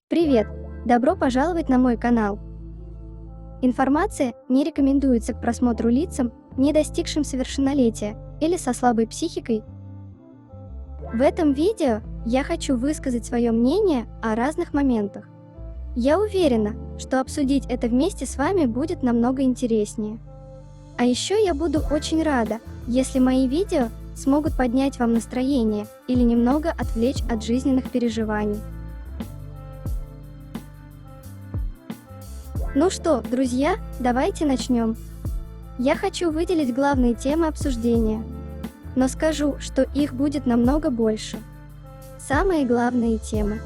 Привет! Добро пожаловать на мой канал. Информация не рекомендуется к просмотру лицам, не достигшим совершеннолетия или со слабой психикой. В этом видео я хочу высказать свое мнение о разных моментах. Я уверена, что обсудить это вместе с вами будет намного интереснее. А еще я буду очень рада, если мои видео смогут поднять вам настроение или немного отвлечь от жизненных переживаний. Ну что, друзья, давайте начнем. Я хочу выделить главные темы обсуждения, но скажу, что их будет намного больше. Самые главные темы.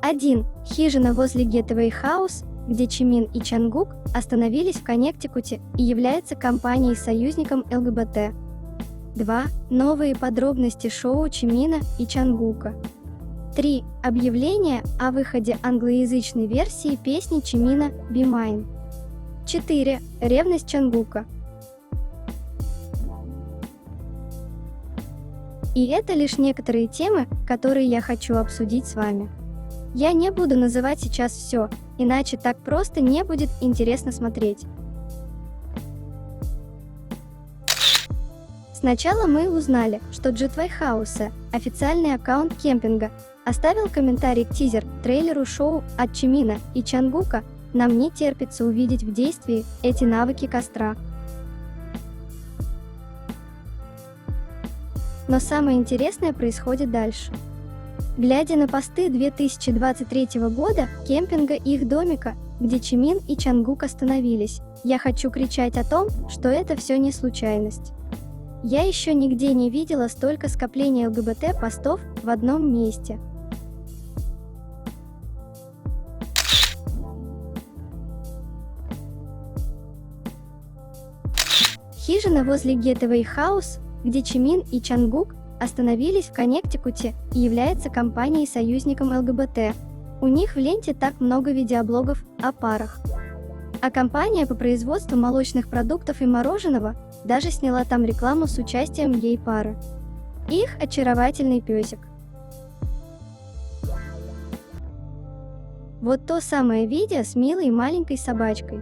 1. Хижина возле Gateway House, где Чимин и Чангук остановились в Коннектикуте и является компанией-союзником ЛГБТ. 2. Новые подробности шоу Чимина и Чангука. 3. Объявление о выходе англоязычной версии песни Чимина «Be Mine». 4. Ревность Чангука. И это лишь некоторые темы, которые я хочу обсудить с вами. Я не буду называть сейчас все, иначе так просто не будет интересно смотреть. Сначала мы узнали, что Gateway House, официальный аккаунт кемпинга, оставил комментарий к тизер-трейлеру шоу от Чимина и Чангука. Нам не терпится увидеть в действии эти навыки костра. Но самое интересное происходит дальше. Глядя на посты 2023 года кемпинга и их домика, где Чимин и Чангук остановились, я хочу кричать о том, что это все не случайность. Я еще нигде не видела столько скопления ЛГБТ постов в одном месте. Хижина возле Gateway House, где Чимин и Чангук остановились в Коннектикуте и является компанией-союзником ЛГБТ. У них в ленте так много видеоблогов о парах. А компания по производству молочных продуктов и мороженого даже сняла там рекламу с участием гей-пары. Их очаровательный песик. Вот то самое видео с милой маленькой собачкой.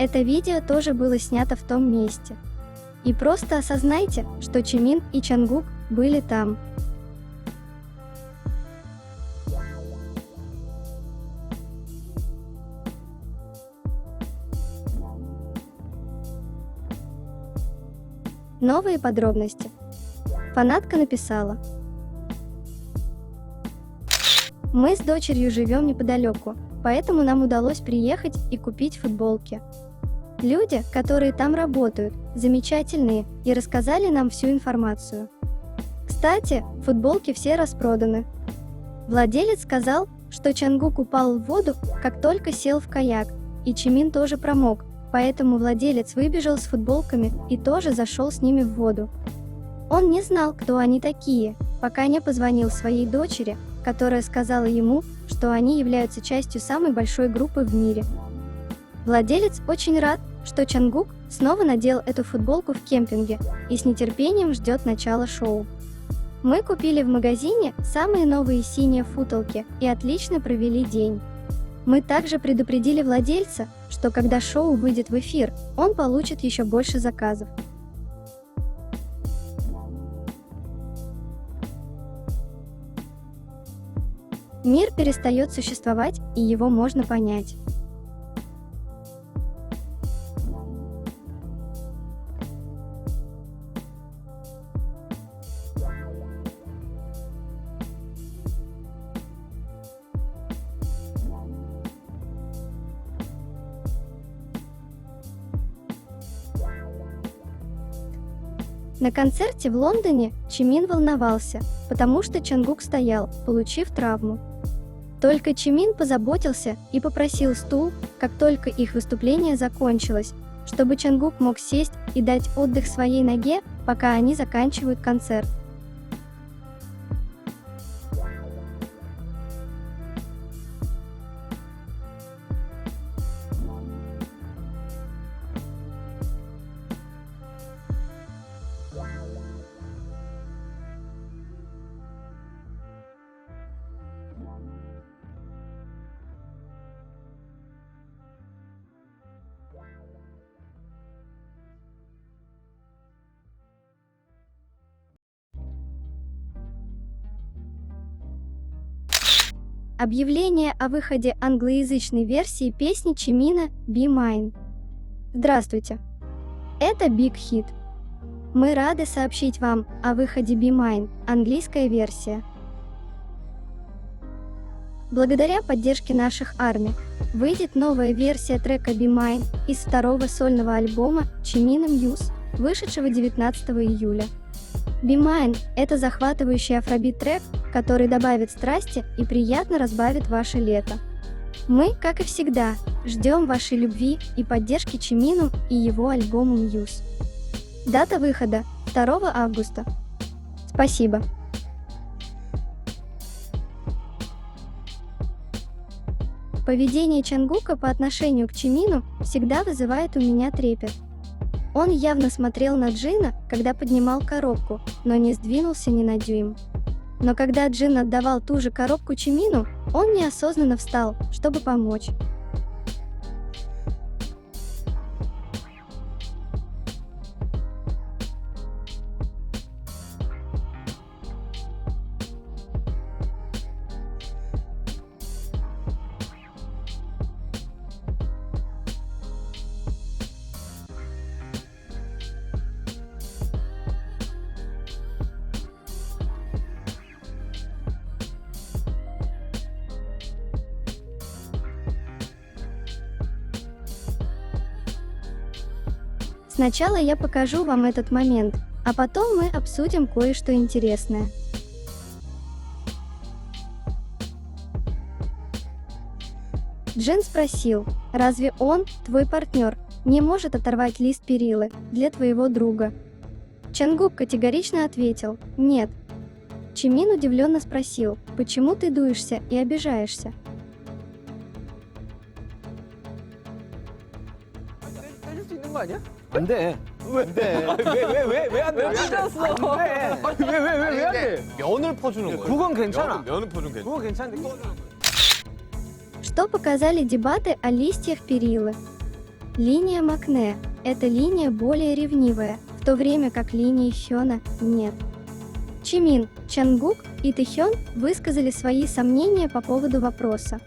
Это видео тоже было снято в том месте. И просто осознайте, что Чимин и Чангук были там. Новые подробности. Фанатка написала: «Мы с дочерью живем неподалеку, поэтому нам удалось приехать и купить футболки. Люди, которые там работают, замечательные и рассказали нам всю информацию. Кстати, футболки все распроданы. Владелец сказал, что Чангук упал в воду, как только сел в каяк, и Чимин тоже промок, поэтому владелец выбежал с футболками и тоже зашел с ними в воду. Он не знал, кто они такие, пока не позвонил своей дочери, которая сказала ему, что они являются частью самой большой группы в мире. Владелец очень рад, что Чангук снова надел эту футболку в кемпинге и с нетерпением ждет начала шоу. Мы купили в магазине самые новые синие футболки и отлично провели день. Мы также предупредили владельца, что когда шоу выйдет в эфир, он получит еще больше заказов. Мир перестает существовать, и его можно понять. На концерте в Лондоне Чимин волновался, потому что Чангук стоял, получив травму. Только Чимин позаботился и попросил стул, как только их выступление закончилось, чтобы Чангук мог сесть и дать отдых своей ноге, пока они заканчивают концерт. Объявление о выходе англоязычной версии песни Чимина «Be Mine». Здравствуйте! Это Big Hit. Мы рады сообщить вам о выходе Be Mine, английская версия. Благодаря поддержке наших армий, выйдет новая версия трека Be Mine из второго сольного альбома Чимина Muse, вышедшего 19 июля. Be Mine – это захватывающий афробит-трек, который добавит страсти и приятно разбавит ваше лето. Мы, как и всегда, ждем вашей любви и поддержки Чимину и его альбому Muse. Дата выхода – 2 августа. Спасибо. Поведение Чангука по отношению к Чимину всегда вызывает у меня трепет. Он явно смотрел на Джина, когда поднимал коробку, но не сдвинулся ни на дюйм. Но когда Джин отдавал ту же коробку Чимину, он неосознанно встал, чтобы помочь. Сначала я покажу вам этот момент, а потом мы обсудим кое-что интересное. Джин спросил, разве он, твой партнер, не может оторвать лист перилы для твоего друга? Чангук категорично ответил, нет. Чимин удивленно спросил, почему ты дуешься и обижаешься? 안 돼. 왜 안 돼? 왜 안 돼? 왜 찢었어? 안 돼. 왜 안 돼? 면을 퍼주는 거예요. 그건 괜찮아. 면을 퍼주면 괜찮아. 그건 괜찮은데. Что показали дебаты о листьях перилы? Линия Макне – это линия более ревнивая, в то время как линии Хёна – нет. Чимин, Чангук и Тэхён высказали свои сомнения по поводу вопроса.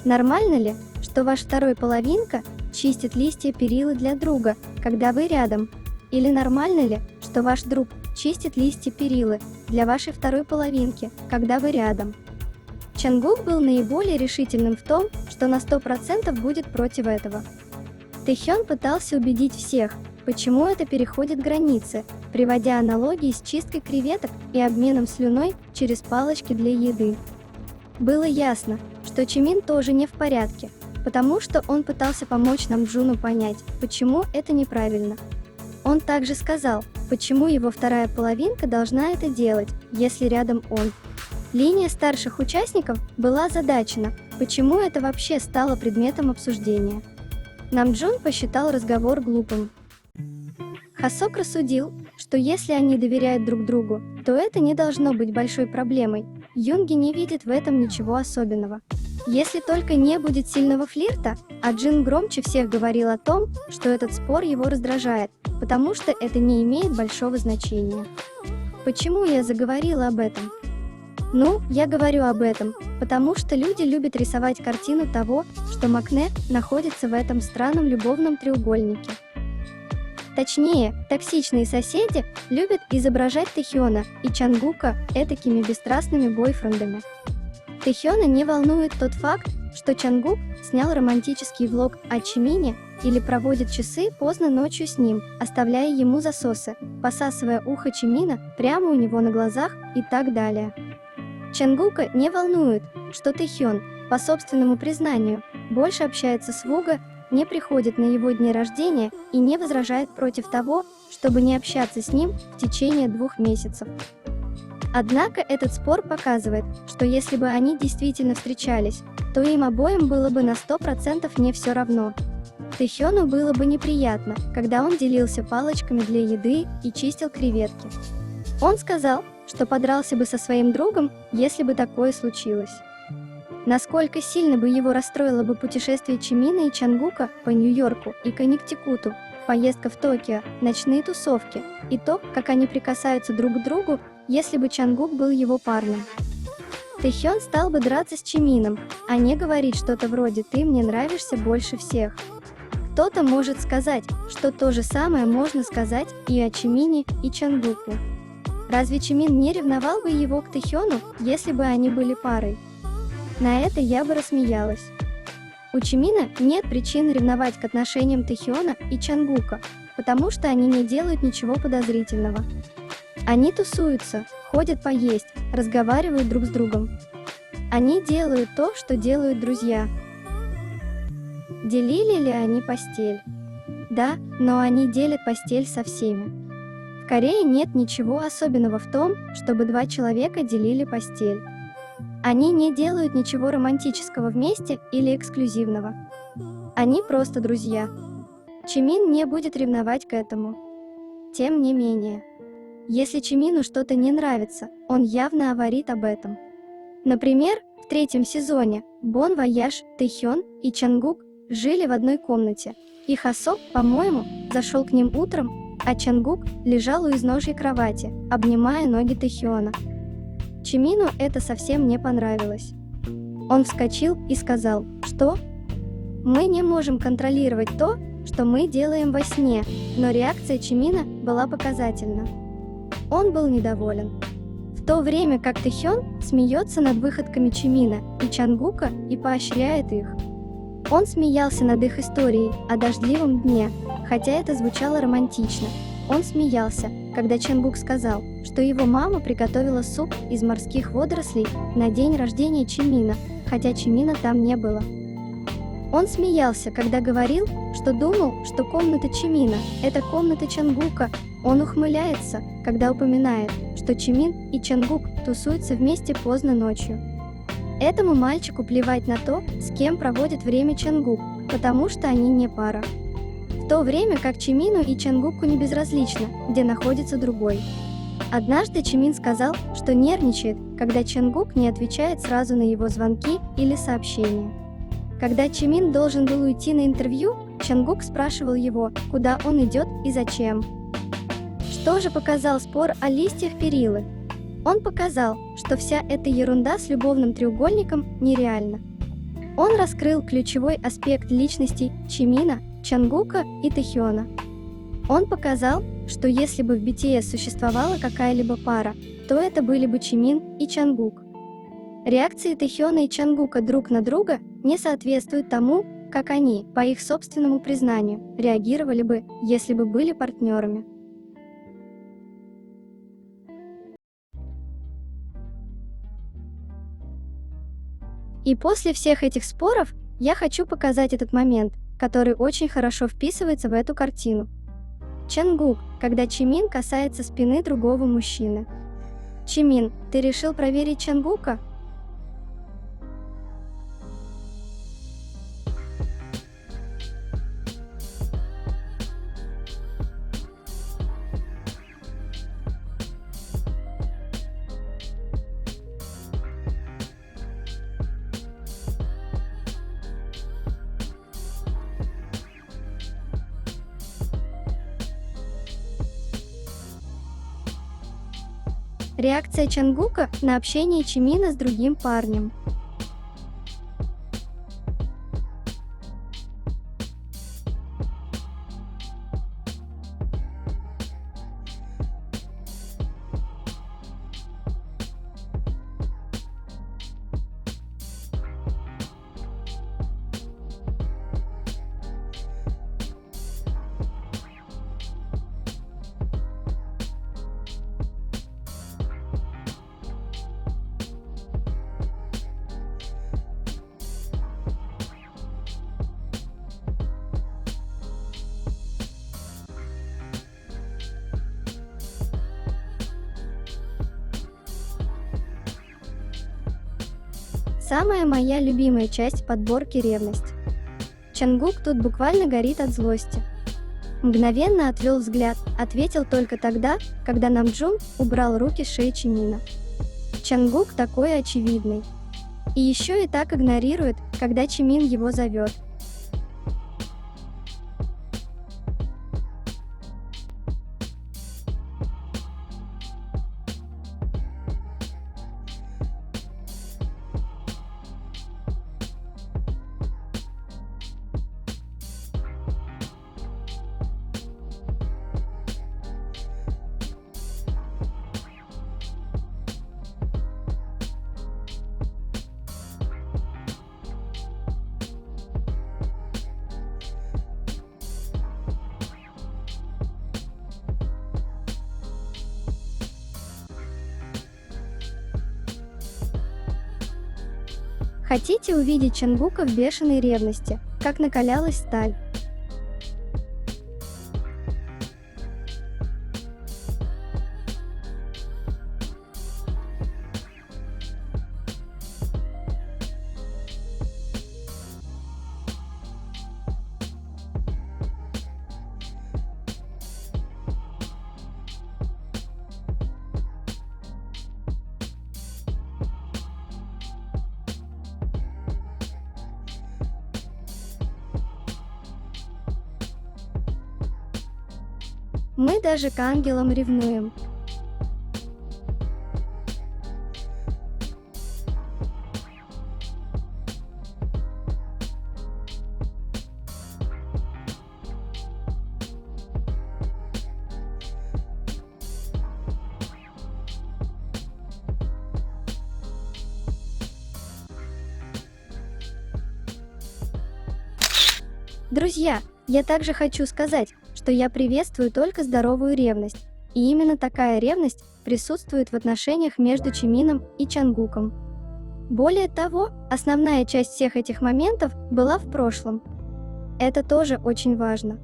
Нормально ли, что ваш второй половинка чистит листья перилы для друга, когда вы рядом? Или нормально ли, что ваш друг чистит листья перилы для вашей второй половинки, когда вы рядом? Чангук был наиболее решительным в том, что на 100% будет против этого. Тэхён пытался убедить всех, почему это переходит границы, приводя аналогии с чисткой креветок и обменом слюной через палочки для еды. Было ясно, что Чимин тоже не в порядке, потому что он пытался помочь нам Джуну понять, почему это неправильно. Он также сказал, почему его вторая половинка должна это делать, если рядом он. Линия старших участников была озадачена, почему это вообще стало предметом обсуждения. Намджун посчитал разговор глупым. Хасок рассудил, что если они доверяют друг другу, то это не должно быть большой проблемой. Юнги не видит в этом ничего особенного. Если только не будет сильного флирта, а Джин громче всех говорил о том, что этот спор его раздражает, потому что это не имеет большого значения. Почему я заговорила об этом? Ну, я говорю об этом, потому что люди любят рисовать картину того, что Макне находится в этом странном любовном треугольнике. Точнее, токсичные соседи любят изображать Тэхёна и Чангука этакими бесстрастными бойфрендами. Тэхёна не волнует тот факт, что Чангук снял романтический влог о Чимине или проводит часы поздно ночью с ним, оставляя ему засосы, посасывая ухо Чимина прямо у него на глазах и так далее. Чангука не волнует, что Тэхён, по собственному признанию, больше общается с Вуга, не приходит на его дни рождения и не возражает против того, чтобы не общаться с ним в течение 2 месяцев. Однако этот спор показывает, что если бы они действительно встречались, то им обоим было бы на 100% не все равно. Тэхёну было бы неприятно, когда он делился палочками для еды и чистил креветки. Он сказал, что подрался бы со своим другом, если бы такое случилось. Насколько сильно бы его расстроило бы путешествие Чимина и Чангука по Нью-Йорку и Коннектикуту, поездка в Токио, ночные тусовки и то, как они прикасаются друг к другу, если бы Чангук был его парнем. Тэхён стал бы драться с Чимином, а не говорить что-то вроде «ты мне нравишься больше всех». Кто-то может сказать, что то же самое можно сказать и о Чимине и Чангуку. Разве Чимин не ревновал бы его к Тэхёну, если бы они были парой? На это я бы рассмеялась. У Чимина нет причин ревновать к отношениям Тэхёна и Чангука, потому что они не делают ничего подозрительного. Они тусуются, ходят поесть, разговаривают друг с другом. Они делают то, что делают друзья. Делили ли они постель? Да, но они делят постель со всеми. В Корее нет ничего особенного в том, чтобы 2 человека делили постель. Они не делают ничего романтического вместе или эксклюзивного. Они просто друзья. Чимин не будет ревновать к этому. Тем не менее, если Чимину что-то не нравится, он явно говорит об этом. Например, в 3-м сезоне Бон Вояж, Тэхён и Чангук жили в одной комнате. И Хасок, по-моему, зашел к ним утром, а Чангук лежал у изножья кровати, обнимая ноги Тэхёна. Чимину это совсем не понравилось. Он вскочил и сказал, что «Мы не можем контролировать то, что мы делаем во сне», но реакция Чимина была показательна. Он был недоволен. В то время как Тэхён смеется над выходками Чимина и Чангука и поощряет их. Он смеялся над их историей о дождливом дне, хотя это звучало романтично. Он смеялся, когда Чангук сказал, что его мама приготовила суп из морских водорослей на день рождения Чимина, хотя Чимина там не было. Он смеялся, когда говорил, что думал, что комната Чимина – это комната Чангука. Он ухмыляется, когда упоминает, что Чимин и Чангук тусуются вместе поздно ночью. Этому мальчику плевать на то, с кем проводит время Чангук, потому что они не пара. В то время как Чимину и Чангуку не безразлично, где находится другой. Однажды Чимин сказал, что нервничает, когда Чангук не отвечает сразу на его звонки или сообщения. Когда Чимин должен был уйти на интервью, Чангук спрашивал его, куда он идет и зачем. Что же показал спор о листьях перилы? Он показал, что вся эта ерунда с любовным треугольником нереальна. Он раскрыл ключевой аспект личностей Чимина, Чангука и Тэхёна. Он показал, что если бы в BTS существовала какая-либо пара, то это были бы Чимин и Чангук. Реакции Тэхёна и Чангука друг на друга не соответствуют тому, как они, по их собственному признанию, реагировали бы, если бы были партнерами. И после всех этих споров я хочу показать этот момент, который очень хорошо вписывается в эту картину. Чангук, когда Чимин касается спины другого мужчины. Чимин, ты решил проверить Чангука? Реакция Чангука на общение Чимина с другим парнем. Самая моя любимая часть подборки — ревность. Чангук тут буквально горит от злости. Мгновенно отвел взгляд, ответил только тогда, когда Намджун убрал руки с шеи Чимина. Чангук такой очевидный. И еще и так игнорирует, когда Чимин его зовет. Хотите увидеть Чангука в бешеной ревности, как накалялась сталь? Мы даже к ангелам ревнуем. Друзья, я также хочу сказать, что я приветствую только здоровую ревность, и именно такая ревность присутствует в отношениях между Чимином и Чангуком. Более того, основная часть всех этих моментов была в прошлом. Это тоже очень важно.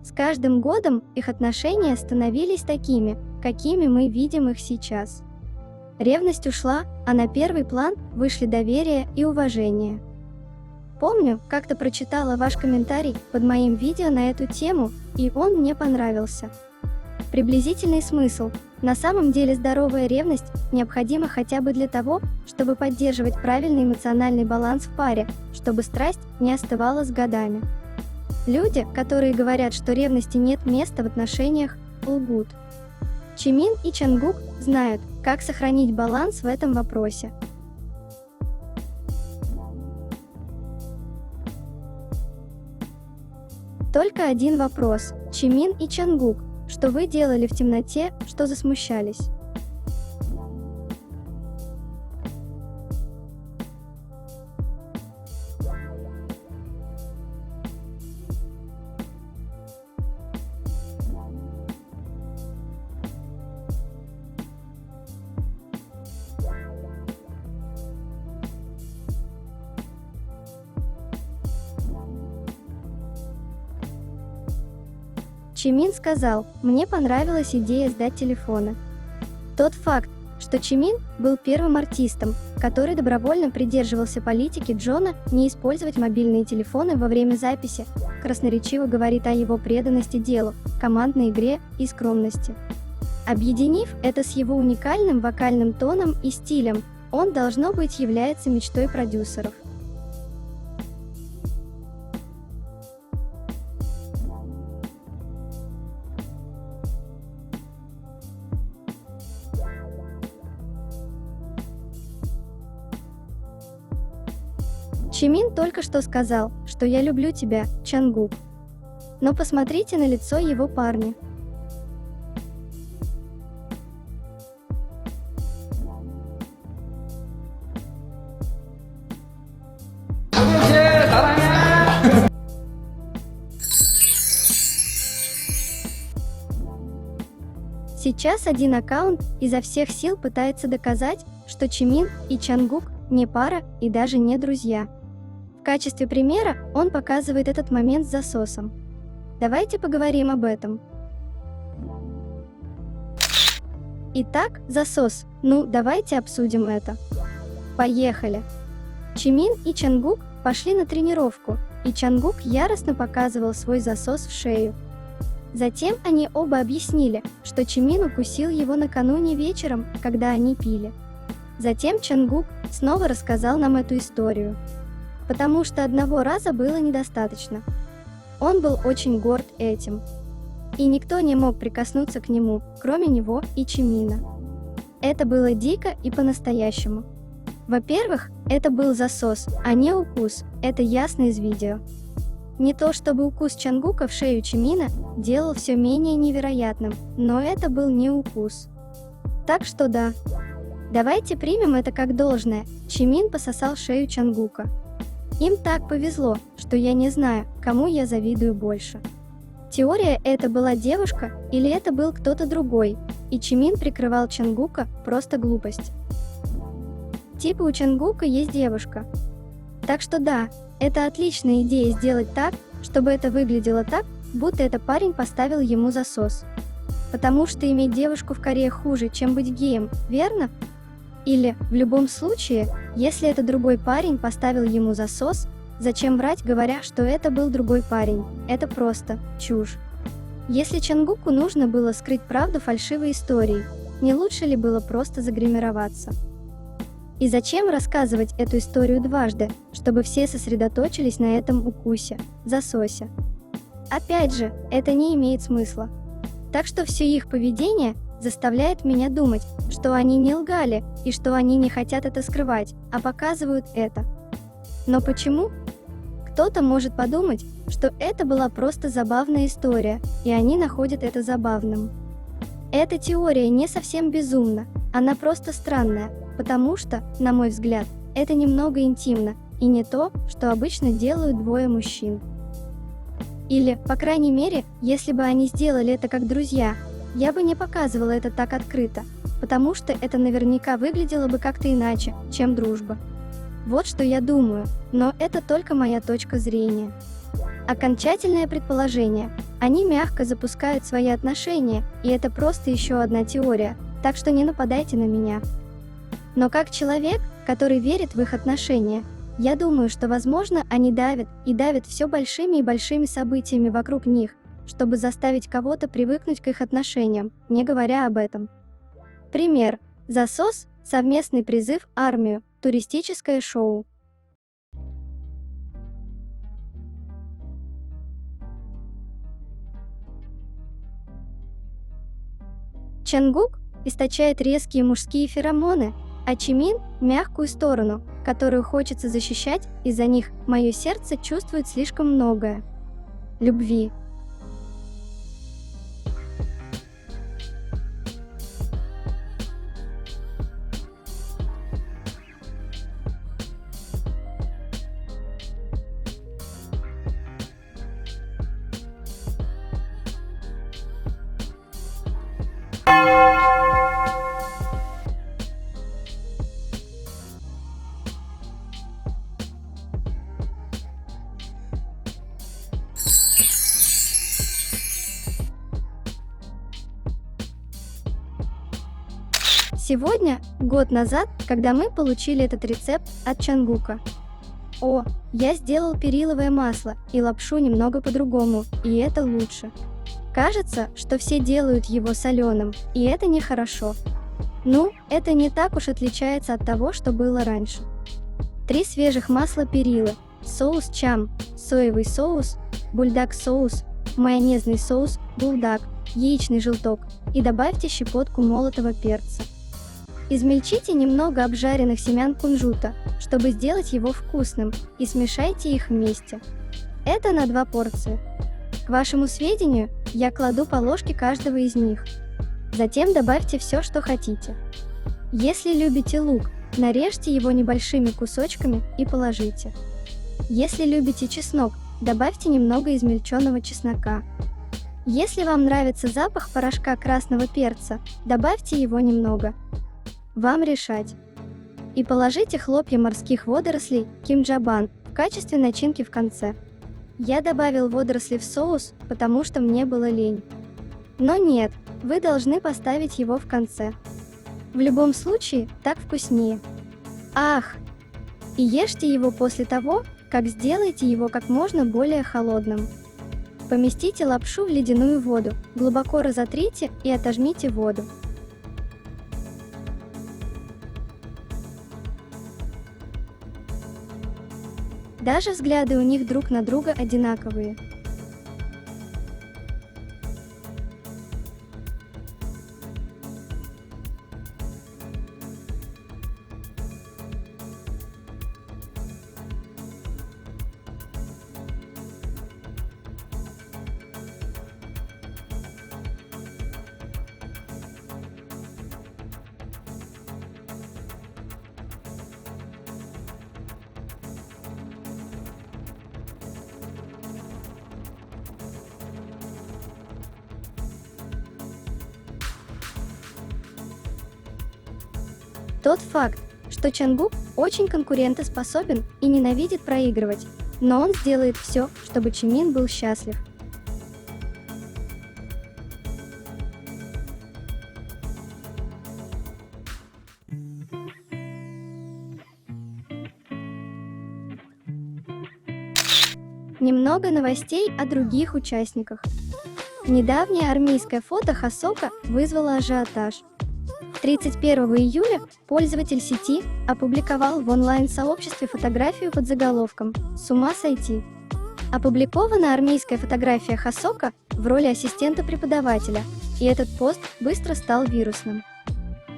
С каждым годом их отношения становились такими, какими мы видим их сейчас. Ревность ушла, а на первый план вышли доверие и уважение. Помню, как-то прочитала ваш комментарий под моим видео на эту тему, и он мне понравился. Приблизительный смысл. На самом деле здоровая ревность необходима хотя бы для того, чтобы поддерживать правильный эмоциональный баланс в паре, чтобы страсть не остывала с годами. Люди, которые говорят, что ревности нет места в отношениях, лгут. Чимин и Чангук знают, как сохранить баланс в этом вопросе. Только один вопрос. Чимин и Чангук, что вы делали в темноте, что засмущались? Чимин сказал, мне понравилась идея сдать телефоны. Тот факт, что Чимин был первым артистом, который добровольно придерживался политики Джона не использовать мобильные телефоны во время записи, красноречиво говорит о его преданности делу, командной игре и скромности. Объединив это с его уникальным вокальным тоном и стилем, он, должно быть, является мечтой продюсеров. Чимин только что сказал, что я люблю тебя, Чангук. Но посмотрите на лицо его парня. Сейчас один аккаунт изо всех сил пытается доказать, что Чимин и Чангук не пара и даже не друзья. В качестве примера он показывает этот момент с засосом. Давайте поговорим об этом. Итак, засос. Ну, давайте обсудим это. Поехали. Чимин и Чангук пошли на тренировку, и Чангук яростно показывал свой засос в шею. Затем они оба объяснили, что Чимин укусил его накануне вечером, когда они пили. Затем Чангук снова рассказал нам эту историю. Потому что одного раза было недостаточно. Он был очень горд этим. И никто не мог прикоснуться к нему, кроме него и Чимина. Это было дико и по-настоящему. Во-первых, это был засос, а не укус, это ясно из видео. Не то чтобы укус Чангука в шею Чимина делал все менее невероятным, но это был не укус. Так что да. Давайте примем это как должное, Чимин пососал шею Чангука. Им так повезло, что я не знаю, кому я завидую больше. Теория, это была девушка или это был кто-то другой, и Чимин прикрывал Чангука, просто глупость. Типа у Чангука есть девушка. Так что да, это отличная идея сделать так, чтобы это выглядело так, будто это парень поставил ему засос. Потому что иметь девушку в Корее хуже, чем быть геем, верно? Или, в любом случае, если это другой парень поставил ему засос, зачем врать, говоря, что это был другой парень? Это просто чушь. Если Чангуку нужно было скрыть правду фальшивой истории, не лучше ли было просто загримироваться? И зачем рассказывать эту историю дважды, чтобы все сосредоточились на этом укусе, засосе? Опять же, это не имеет смысла. Так что все их поведение заставляет меня думать, что они не лгали и что они не хотят это скрывать, а показывают это. Но почему? Кто-то может подумать, что это была просто забавная история, и они находят это забавным. Эта теория не совсем безумна, она просто странная, потому что, на мой взгляд, это немного интимно, и не то, что обычно делают двое мужчин. Или, по крайней мере, если бы они сделали это как друзья, я бы не показывала это так открыто, потому что это наверняка выглядело бы как-то иначе, чем дружба. Вот что я думаю, но это только моя точка зрения. Окончательное предположение. Они мягко запускают свои отношения, и это просто еще одна теория, так что не нападайте на меня. Но как человек, который верит в их отношения, я думаю, что, возможно, они давят и давят все большими и большими событиями вокруг них, чтобы заставить кого-то привыкнуть к их отношениям, не говоря об этом. Пример. Засос, совместный призыв армию, туристическое шоу. Чангук источает резкие мужские феромоны, а Чимин – мягкую сторону, которую хочется защищать, из-за них мое сердце чувствует слишком многое. Любви. Сегодня, год назад, когда мы получили этот рецепт от Чангука. О, я сделал периловое масло и лапшу немного по-другому, и это лучше. Кажется, что все делают его соленым, и это нехорошо. Ну, это не так уж отличается от того, что было раньше. 3 свежих масла перилы, соус чам, соевый соус, бульдаг соус, майонезный соус, булдаг, яичный желток и добавьте щепотку молотого перца. Измельчите немного обжаренных семян кунжута, чтобы сделать его вкусным, и смешайте их вместе. Это на 2 порции. К вашему сведению, я кладу по ложке каждого из них. Затем добавьте все, что хотите. Если любите лук, нарежьте его небольшими кусочками и положите. Если любите чеснок, добавьте немного измельченного чеснока. Если вам нравится запах порошка красного перца, добавьте его немного. Вам решать. И положите хлопья морских водорослей кимджабан в качестве начинки в конце. Я добавил водоросли в соус, потому что мне было лень. Но нет, вы должны поставить его в конце. В любом случае, так вкуснее. Ах! и ешьте его после того, как сделаете его как можно более холодным. Поместите лапшу в ледяную воду, глубоко разотрите и отожмите воду. Даже взгляды у них друг на друга одинаковые. Тот факт, что Чангук очень конкурентоспособен и ненавидит проигрывать, но он сделает все, чтобы Чимин был счастлив. Немного новостей о других участниках. Недавнее армейское фото Хосока вызвало ажиотаж. 31 июля пользователь сети опубликовал в онлайн-сообществе фотографию под заголовком «С ума сойти». Опубликована армейская фотография Хосока в роли ассистента преподавателя, и этот пост быстро стал вирусным.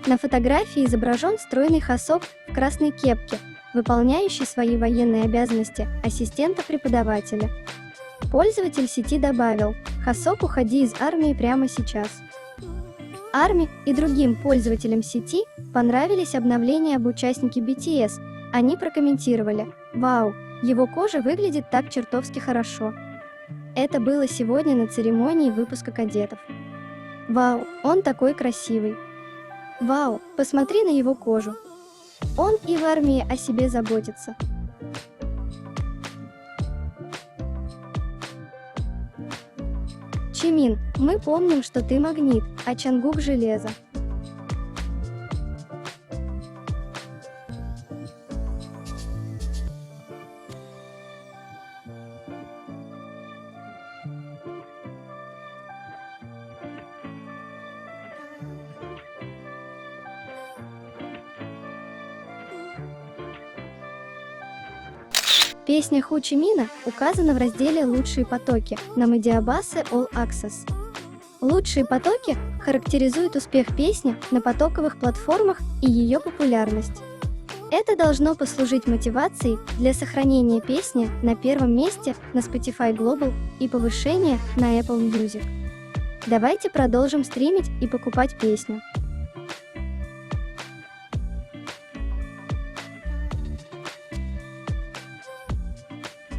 На фотографии изображен стройный Хосок в красной кепке, выполняющий свои военные обязанности ассистента преподавателя. Пользователь сети добавил: «Хосок, уходи из армии прямо сейчас». Арми и другим пользователям сети понравились обновления об участнике BTS. Они прокомментировали: «Вау, его кожа выглядит так чертовски хорошо». Это было сегодня на церемонии выпуска кадетов. «Вау, он такой красивый». «Вау, посмотри на его кожу. Он и в армии о себе заботится». Чимин, мы помним, что ты магнит, а Чангук железо. Песня Ху Чи Мина указана в разделе «Лучшие потоки» на Медиабасе All Access. Лучшие потоки характеризуют успех песни на потоковых платформах и ее популярность. Это должно послужить мотивацией для сохранения песни на первом месте на Spotify Global и повышения на Apple Music. Давайте продолжим стримить и покупать песню.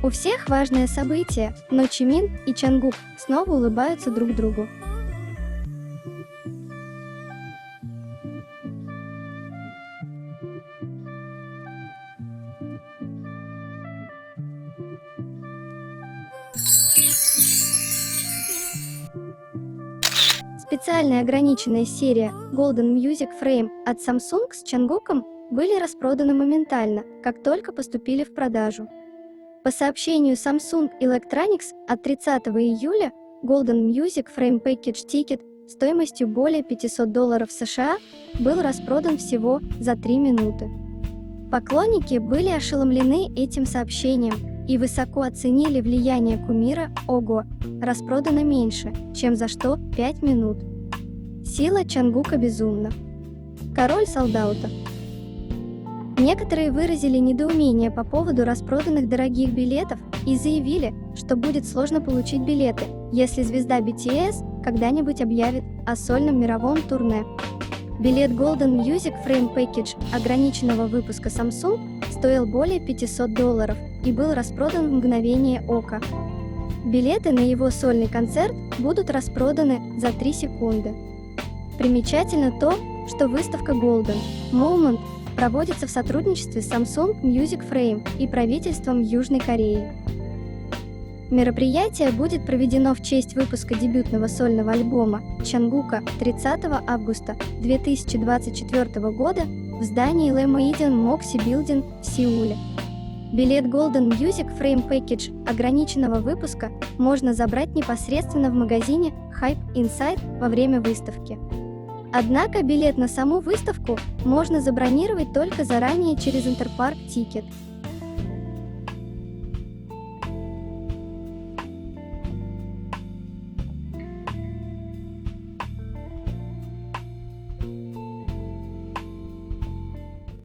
У всех важное событие, но Чимин и Чангук снова улыбаются друг другу. Специальная ограниченная серия Golden Music Frame от Samsung с Чангуком были распроданы моментально, как только поступили в продажу. По сообщению Samsung Electronics от 30 июля, Golden Music Frame Package Ticket стоимостью более $500 США был распродан всего за 3 минуты. Поклонники были ошеломлены этим сообщением и высоко оценили влияние кумира. Ого, распродано меньше, чем за 5 минут. Сила Чангука безумна. Король солдаута. Некоторые выразили недоумение по поводу распроданных дорогих билетов и заявили, что будет сложно получить билеты, если звезда BTS когда-нибудь объявит о сольном мировом турне. Билет Golden Music Frame Package ограниченного выпуска Samsung стоил более $500 и был распродан в мгновение ока. Билеты на его сольный концерт будут распроданы за 3 секунды. Примечательно то, что выставка Golden Moment проводится в сотрудничестве с Samsung Music Frame и правительством Южной Кореи. Мероприятие будет проведено в честь выпуска дебютного сольного альбома Чангука 30 августа 2024 года в в здании Le Moedian Moxie Building в Сеуле. Билет Golden Music Frame Package ограниченного выпуска можно забрать непосредственно в магазине Hype Inside во время выставки. Однако билет на саму выставку можно забронировать только заранее через Интерпарк Тикет.